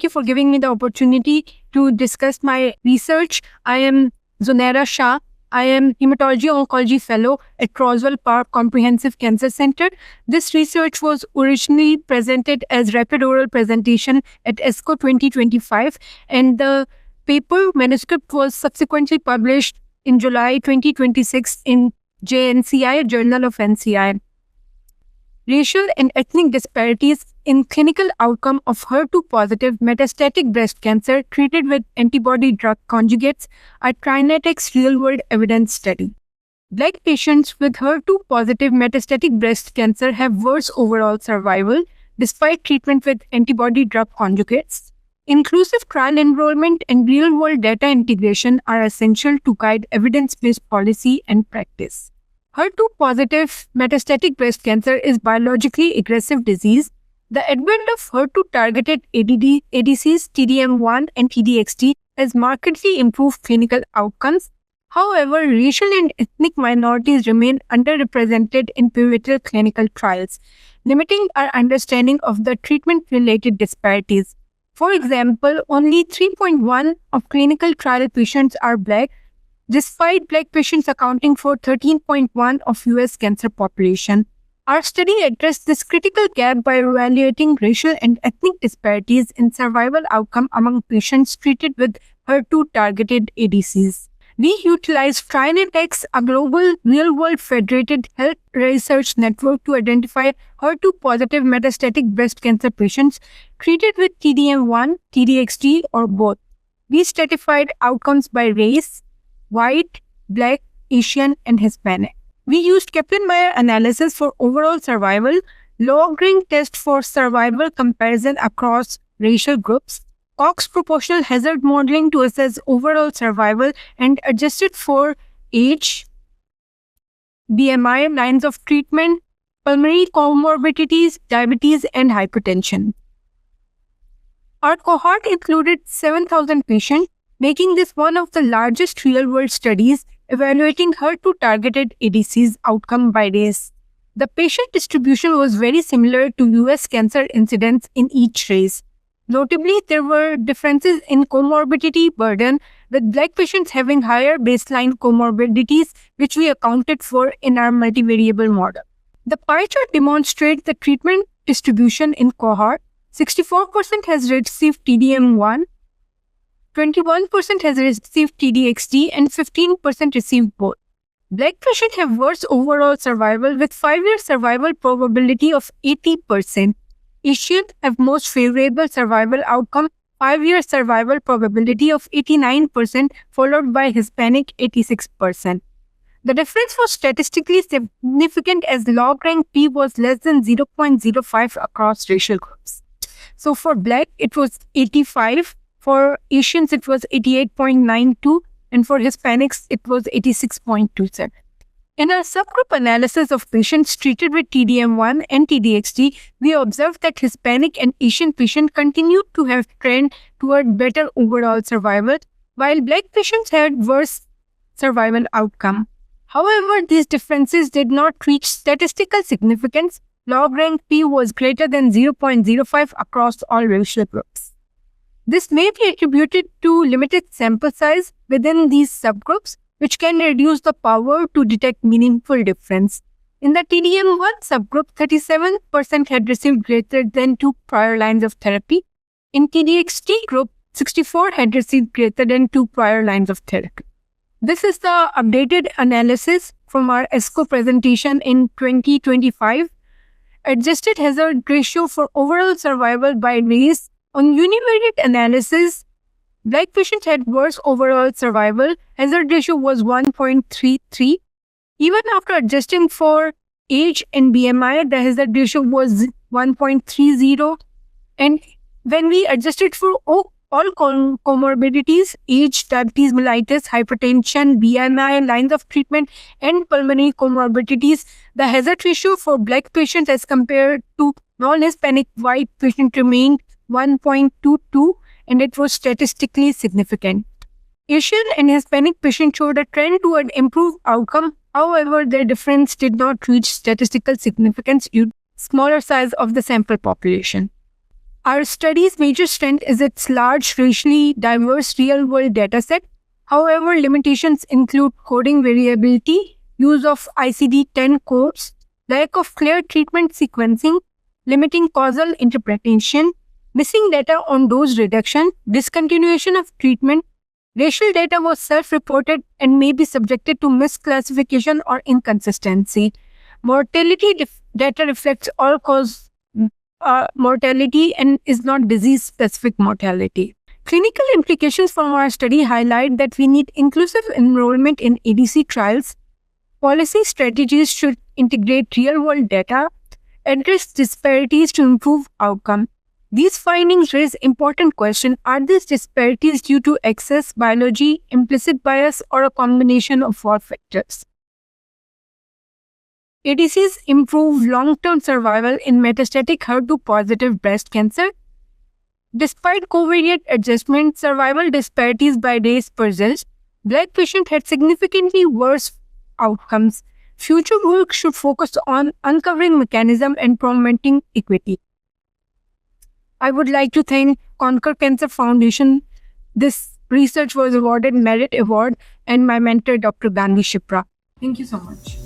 Thank you for giving me the opportunity to discuss my research. I am Zunaira Shah. I am Hematology-Oncology Fellow at Roswell Park Comprehensive Cancer Center. This research was originally presented as rapid oral presentation at ESCO 2025, and the paper manuscript was subsequently published in July 2026 in JNCI, Journal of NCI. Racial and ethnic disparities in clinical outcome of HER2-positive metastatic breast cancer treated with antibody-drug conjugates, a TriNetX real-world evidence study. Black patients with HER2-positive metastatic breast cancer have worse overall survival despite treatment with antibody-drug conjugates. Inclusive trial enrollment and real-world data integration are essential to guide evidence-based policy and practice. HER2-positive metastatic breast cancer is biologically aggressive disease. The advent of HER2-targeted ADCs, TDM1 and TDXT has markedly improved clinical outcomes. However, racial and ethnic minorities remain underrepresented in pivotal clinical trials, limiting our understanding of the treatment-related disparities. For example, only 3.1% of clinical trial patients are Black, despite Black patients accounting for 13.1% of US cancer population. Our study addressed this critical gap by evaluating racial and ethnic disparities in survival outcome among patients treated with HER2-targeted ADCs. We utilized TriNetX, a global real-world federated health research network, to identify HER2-positive metastatic breast cancer patients treated with TDM1, TDXT, or both. We stratified outcomes by race: White, Black, Asian, and Hispanic. We used Kaplan-Meier analysis for overall survival, log-rank test for survival comparison across racial groups, Cox proportional hazard modeling to assess overall survival, and adjusted for age, BMI, lines of treatment, pulmonary comorbidities, diabetes, and hypertension. Our cohort included 7,000 patients, making this one of the largest real-world studies evaluating HER2-targeted ADCs outcome by race. The patient distribution was very similar to US cancer incidence in each race. Notably, there were differences in comorbidity burden, with Black patients having higher baseline comorbidities, which we accounted for in our multivariable model. The pie chart demonstrates the treatment distribution in cohort. 64% has received TDM1, 21% has received TDXT, and 15% received both. Black patients have worse overall survival with 5-year survival probability of 80%. Asians have most favorable survival outcome, 5-year survival probability of 89%, followed by Hispanic 86%. The difference was statistically significant as log-rank P was less than 0.05 across racial groups. So for Black, it was 85. For Asians, it was 88.92, and for Hispanics, it was 86.27. In our subgroup analysis of patients treated with TDM1 and TDXT, we observed that Hispanic and Asian patients continued to have trend toward better overall survival, while Black patients had worse survival outcome. However, these differences did not reach statistical significance. Log-rank P was greater than 0.05 across all racial groups. This may be attributed to limited sample size within these subgroups, which can reduce the power to detect meaningful difference. In the TDM1 subgroup, 37% had received greater than 2 prior lines of therapy. In TDXT group, 64% had received greater than 2 prior lines of therapy. This is the updated analysis from our ESCO presentation in 2025. Adjusted hazard ratio for overall survival by race. On univariate analysis, Black patients had worse overall survival. Hazard ratio was 1.33. Even after adjusting for age and BMI, the hazard ratio was 1.30. And when we adjusted for all comorbidities, age, diabetes mellitus, hypertension, BMI, lines of treatment, and pulmonary comorbidities, the hazard ratio for Black patients as compared to non-Hispanic white patients remained 1.22, and it was statistically significant. Asian and Hispanic patients showed a trend toward improved outcome. However, their difference did not reach statistical significance due to smaller size of the sample population. Our study's major strength is its large, racially diverse real-world dataset. However, limitations include coding variability, use of ICD-10 codes, lack of clear treatment sequencing, limiting causal interpretation, missing data on dose reduction, discontinuation of treatment. Racial data was self-reported and may be subjected to misclassification or inconsistency. Mortality data reflects all-cause mortality and is not disease-specific mortality. Clinical implications from our study highlight that we need inclusive enrollment in ADC trials. Policy strategies should integrate real-world data, address disparities to improve outcome. These findings raise important questions. Are these disparities due to excess biology, implicit bias, or a combination of all factors? ADCs improve long-term survival in metastatic HER2-positive breast cancer. Despite covariate adjustment, survival disparities by race persist. Black patients had significantly worse outcomes. Future work should focus on uncovering mechanism and promoting equity. I would like to thank Conquer Cancer Foundation. This research was awarded Merit Award and my mentor, Dr. Gandhi Shipra. Thank you so much.